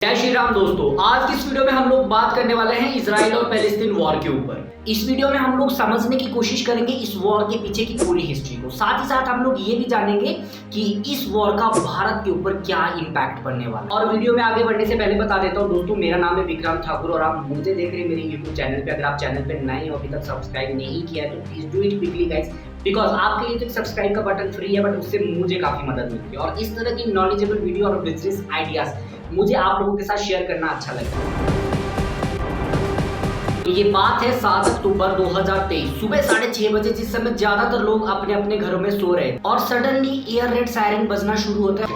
जय श्री राम दोस्तों। आज की इस वीडियो में हम लोग बात करने वाले हैं इजराइल और पैलेस्टीन वॉर के ऊपर। इस वीडियो में हम लोग समझने की कोशिश करेंगे इस वॉर के पीछे की पूरी हिस्ट्री को। साथ ही साथ हम लोग ये भी जानेंगे कि इस वॉर का भारत के ऊपर क्या इम्पैक्ट पड़ने वाला है। और वीडियो में आगे बढ़ने से पहले बता देता हूँ दोस्तों, मेरा नाम है विक्रम ठाकुर और आप मुझे देख रहे हैं मेरे यूट्यूब चैनल पे। अगर आप चैनल पे नए हो, अभी तक सब्सक्राइब नहीं किया है तो please do it quickly guys, because आपके लिए तो सब्सक्राइब का बटन फ्री है, बट उससे मुझे काफी मदद मिलती है। और इस तरह की नॉलेजेबल वीडियो और बिजनेस आइडियाज मुझे आप लोगों के साथ शेयर करना अच्छा लगता है। ये बात है 7 अक्टूबर 2023 सुबह 6:30 बजे, जिस समय ज्यादातर लोग अपने अपने घरों में सो रहे हैं और सडनली एयर रेड सायरन बजना शुरू होता है,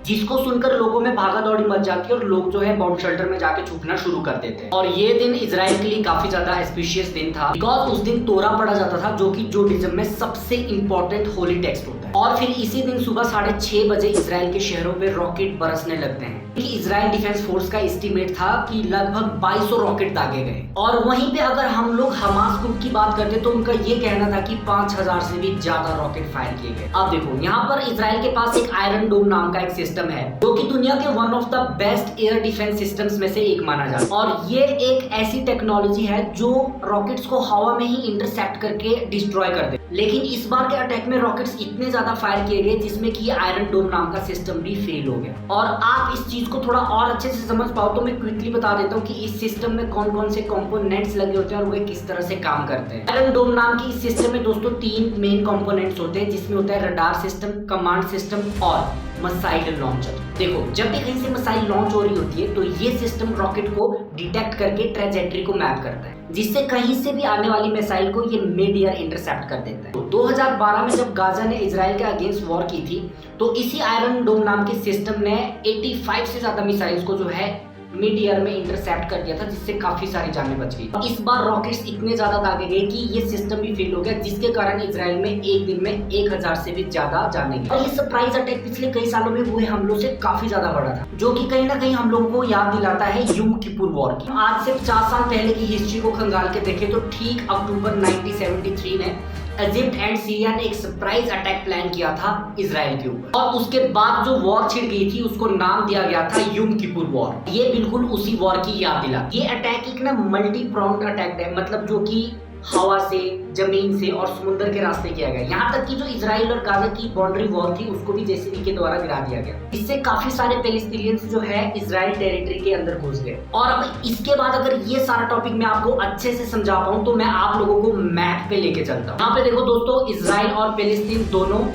जिसको सुनकर लोगों में भागा दौड़ी मच जाती है और लोग जो है बॉम्ब शेल्टर में जाके छुपना शुरू कर देते हैं। और ये दिन इजराइल के लिए काफी ज्यादा एस्पिशियस दिन था, बिकॉज उस दिन तोरा पढ़ा जाता था, जो कि जूडाइज्म में सबसे इंपॉर्टेंट होली टेक्स्ट होता है। और फिर इसी दिन सुबह 6:30 बजे इजराइल के शहरों पे रॉकेट बरसने लगते हैं। कि इजराइल डिफेंस फोर्स का एस्टीमेट था कि लगभग 2200 रॉकेट दागे गए। और वहीं पे अगर हम लोग हमास ग्रुप की बात करते तो उनका ये कहना था कि 5000 से भी ज्यादा रॉकेट फायर किए गए। अब देखो, यहाँ पर इजराइल के पास एक आयरन डोम नाम का एक सिस्टम है, जो कि दुनिया के one of the best air defence systems में से एक माना जाता है। और ये एक ऐसी टेक्नोलॉजी है जो रॉकेट्स को हवा में ही इंटरसेप्ट करके डिस्ट्रॉय कर दे। लेकिन इस बार के अटैक में रॉकेट्स इतने ज्यादा फायर किए गए जिसमें कि आयरन डोम नाम का सिस्टम भी फेल हो गया। और आप इस चीज को थोड़ा और अच्छे से समझ पाओ तो मैं क्विकली बता देता हूँ कि इस सिस्टम में कौन कौन से कंपोनेंट्स लगे होते हैं और वे किस तरह से काम करते हैं। आयरन डोम नाम की इस सिस्टम में दोस्तों 3 मेन कंपोनेंट्स होते हैं, जिसमें होता है रडार सिस्टम, कमांड सिस्टम और मिसाइल लॉन्चर। देखो, जब भी कहीं से मिसाइल लॉन्च हो रही होती है तो ये सिस्टम रॉकेट को डिटेक्ट करके ट्रेजेक्टरी को मैप करता है, जिससे कहीं से भी आने वाली मिसाइल को ये मिड एयर इंटरसेप्ट कर देता है। तो 2012 में जब गाजा ने इजराइल के अगेंस्ट वॉर की थी तो इसी आयरन डोम नाम के सिस्टम ने 85 से ज्यादा मिसाइल्स को जो है मिड ईयर में इंटरसेप्ट कर दिया था, जिससे काफी सारी जानें बच गई। इस बार रॉकेट्स इतने ज्यादा दागे गए कि ये सिस्टम भी फेल हो गया, जिसके कारण इजराइल में एक दिन में 1000 से भी ज्यादा जाने गई। और ये सरप्राइज अटैक पिछले कई सालों में हुए हमलों से काफी ज्यादा बड़ा था, जो कि कहीं ना कहीं हम लोगों को याद दिलाता है यम किपुर वॉर की। आज से 50 साल पहले की हिस्ट्री को खंगाल के देखें तो ठीक अक्टूबर 1973 में इजिप्ट एंड सीरिया ने एक सरप्राइज अटैक प्लान किया था इजराइल के ऊपर, और उसके बाद जो वॉर छिड़ गई थी उसको नाम दिया गया था यम किपुर वॉर। ये बिल्कुल उसी वॉर की याद दिला। ये अटैक एक ना मल्टी प्रॉन्ड अटैक है, मतलब जो कि हवा से, जमीन से और समुद्र के रास्ते किया गया। यहाँ तक कि जो इजराइल और गाजा की बाउंड्री वॉल थी उसको भी जेसीबी के द्वारा गिरा दिया गया। इससे काफी सारे पैलेस्टीनियंस जो है इजराइल टेरिटरी के अंदर घुस गए। और अब इसके बाद अगर ये सारा टॉपिक मैं आपको अच्छे से समझा पाऊं तो मैं आप लोगों को मैप पे लेके चलता हूँ। यहाँ पे देखो दोस्तों, इजराइल और पैलेस्टीन दोनों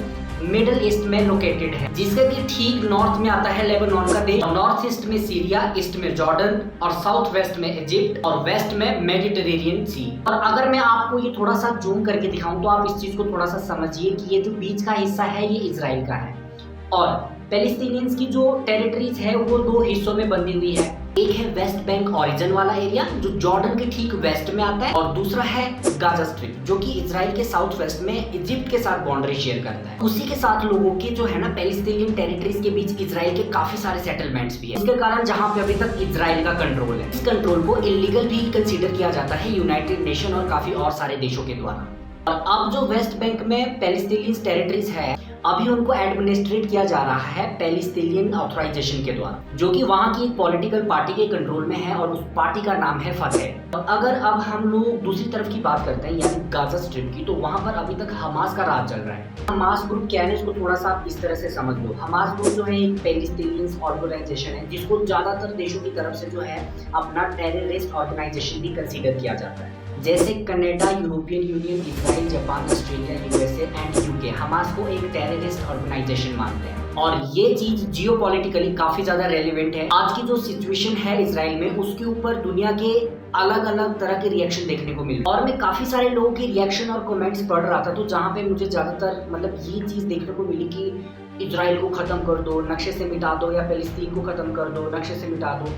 मिडिल ईस्ट में लोकेटेड है, जिसके कि ठीक नॉर्थ में आता है लेबनान का देश, नॉर्थ ईस्ट में सीरिया, ईस्ट में जॉर्डन और साउथ वेस्ट में इजिप्ट और वेस्ट में मेडिटेरेनियन सी। और अगर मैं आपको ये थोड़ा सा जूम करके दिखाऊं तो आप इस चीज को थोड़ा सा समझिए कि ये जो बीच का हिस्सा है ये इजराइल का है, और पैलेस्टीनियंस की जो टेरिटरीज है वो 2 हिस्सों में बंधी हुई है। एक है वेस्ट बैंक ओरिजिन वाला एरिया जो जॉर्डन के ठीक वेस्ट में आता है, और दूसरा है गाजा स्ट्रिप जो कि इजराइल के साउथ वेस्ट में इजिप्ट के साथ बाउंड्री शेयर करता है। उसी के साथ लोगों के जो है ना पैलेस्टीनियन टेरिटरीज के बीच इजराइल के काफी सारे सेटलमेंट्स भी है, इसके कारण जहाँ पे अभी तक इजराइल का कंट्रोल है। इस कंट्रोल को इलीगल भी कंसीडर किया जाता है यूनाइटेड नेशन और काफी और सारे देशों के द्वारा। और अब जो वेस्ट बैंक में पैलेस्टीनियन टेरिटरीज है अभी उनको एडमिनिस्ट्रेट किया जा रहा है पैलेस्टीनियन ऑथराइजेशन के द्वारा, जो कि वहाँ की एक पॉलिटिकल पार्टी के कंट्रोल में है और उस पार्टी का नाम है फतह। और अगर अब हम लोग दूसरी तरफ की बात करते हैं यानी गाजा स्ट्रिप की, तो वहाँ पर अभी तक हमास का राज चल रहा है। हमास ग्रुप क्या है इसको थोड़ा सा इस तरह से समझ लो। हमास ग्रुप जो है एक पैलेस्टीनियन ऑर्गेनाइजेशन है जिसको ज्यादातर देशों की तरफ से जो है अपना टेररिस्ट ऑर्गेनाइजेशन भी कंसीडर किया जाता है, जैसे Canada, European union, Israel, Japan, Australia, USA and UK Hamas को एक टेररिस्ट ऑर्गेनाइजेशन मानते हैं। और ये चीज जियोपॉलिटिकली काफी ज्यादा रेलेवेंट है। आज की जो सिचुएशन है इजराइल में उसके ऊपर दुनिया के अलग अलग तरह के रिएक्शन देखने को मिले, और मैं काफी सारे लोगों के रिएक्शन और कमेंट्स पढ़ रहा था, तो जहाँ पे मुझे ज्यादातर मतलब ये चीज देखने को मिली कि इजराइल को खत्म कर दो, नक्शे से मिटा दो, या पैलेस्टीन को खत्म कर दो, नक्शे से मिटा दो।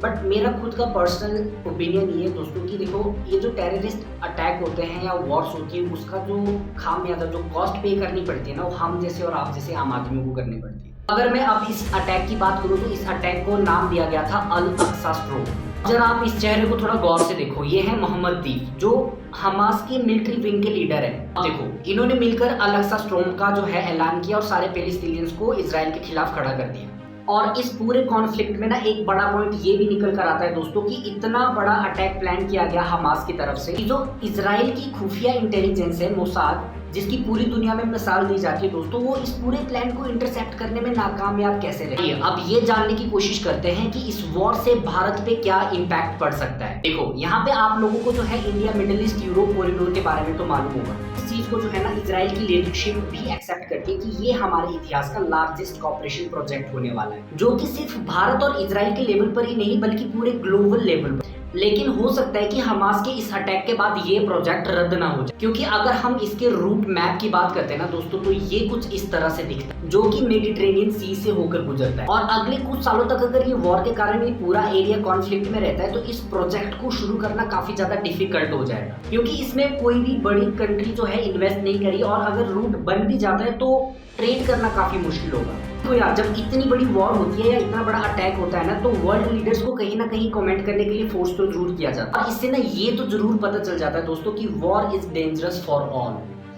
बट मेरा खुद का पर्सनल ओपिनियन ये है दोस्तों कि देखो, ये जो टेररिस्ट अटैक होते हैं या वॉर्स होती है उसका जो खामियाजा जो कॉस्ट पे करनी पड़ती है ना, वो हम जैसे और आप जैसे आम आदमियों को करनी पड़ती है। अगर मैं अब इस अटैक की बात करूँ तो इस अटैक को नाम दिया गया था अल अक्सा स्ट्रोक। जरा आप इस चेहरे को थोड़ा गौर से देखो, ये है मोहम्मद दीफ जो हमास के मिलिट्री विंग के लीडर है। देखो इन्होंने मिलकर अल-अक्सा स्ट्रोम का जो है ऐलान किया और सारे पैलेस्टीनियंस को इजराइल के खिलाफ खड़ा कर दिया। और इस पूरे कॉन्फ्लिक्ट में ना एक बड़ा पॉइंट ये भी निकल कर आता है दोस्तों कि इतना बड़ा अटैक प्लान किया गया हमास की तरफ से, जो इजराइल की खुफिया इंटेलिजेंस है मोसाद, जिसकी पूरी दुनिया में मिसाल दी जाती है दोस्तों, वो इस पूरे प्लान को इंटरसेप्ट करने में नाकामयाब कैसे रही। अब ये जानने की कोशिश करते हैं कि इस वॉर से भारत पे क्या इम्पैक्ट पड़ सकता है। देखो यहाँ पे आप लोगों को जो है India, middle east, Europe corridor के बारे में तो मालूम होगा। इस चीज को जो है ना इजराइल की लीडरशिप भी एक्सेप्ट करती है कि ये हमारे इतिहास का लार्जेस्ट कॉपरेशन प्रोजेक्ट होने वाला है, जो कि सिर्फ भारत और इजराइल के लेवल पर ही नहीं बल्कि पूरे ग्लोबल लेवल पर। लेकिन हो सकता है कि हमास के इस अटैक के बाद ये प्रोजेक्ट रद्द ना हो जाए, क्योंकि अगर हम इसके रूट मैप की बात करते हैं ना दोस्तों, तो ये कुछ इस तरह से दिखता है, जो कि मेडिटेरेनियन सी से होकर गुजरता है। और अगले कुछ सालों तक अगर ये वॉर के कारण ये पूरा एरिया कॉन्फ्लिक्ट में रहता है तो इस प्रोजेक्ट को शुरू करना काफी ज्यादा डिफिकल्ट हो जाएगा, क्योंकि इसमें कोई भी बड़ी कंट्री जो है इन्वेस्ट नहीं करी, और अगर रूट बन भी जाता है तो ट्रेड करना काफी मुश्किल होगा। तो यार जब इतनी बड़ी वॉर होती है या इतना बड़ा अटैक होता है ना, तो वर्ल्ड लीडर्स को कहीं ना कहीं कमेंट करने के लिए फोर्स तो जरूर किया जाता है। और इससे ना ये तो जरूर पता चल जाता है दोस्तों कि war is dangerous for all,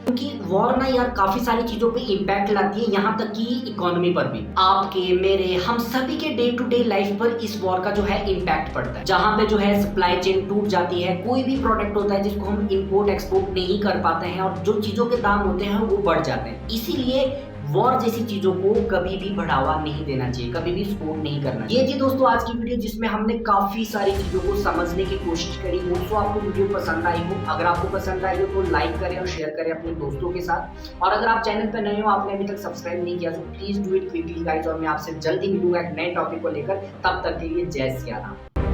क्योंकि वॉर ना यार काफी सारी चीजों पे इम्पैक्ट लाती है, यहाँ तक कि इकोनॉमी पर भी। आपके, मेरे, हम सभी के डे टू डे लाइफ पर इस वॉर का जो है इम्पैक्ट पड़ता है, जहाँ पे जो है सप्लाई चेन टूट जाती है, कोई भी प्रोडक्ट होता है जिसको हम इंपोर्ट एक्सपोर्ट नहीं कर पाते हैं, और जो चीजों के दाम होते हैं वो बढ़ जाते हैं। इसीलिए वॉर जैसी चीजों को कभी भी बढ़ावा नहीं देना चाहिए, कभी भी सपोर्ट नहीं करना चाहिए। ये थी दोस्तों आज की वीडियो, जिसमें हमने काफी सारी चीजों को समझने की कोशिश करी। दोस्तों आपको वीडियो पसंद आई हो, अगर आपको पसंद आई हो तो लाइक करें और शेयर करें अपने दोस्तों के साथ। और अगर आप चैनल पर नए हो, आपने अभी तक सब्सक्राइब नहीं किया, तो please do it quickly guys. और मैं आपसे जल्दी मिलूंगा एक नए टॉपिक को लेकर, तब तक के लिए जय सिया राम।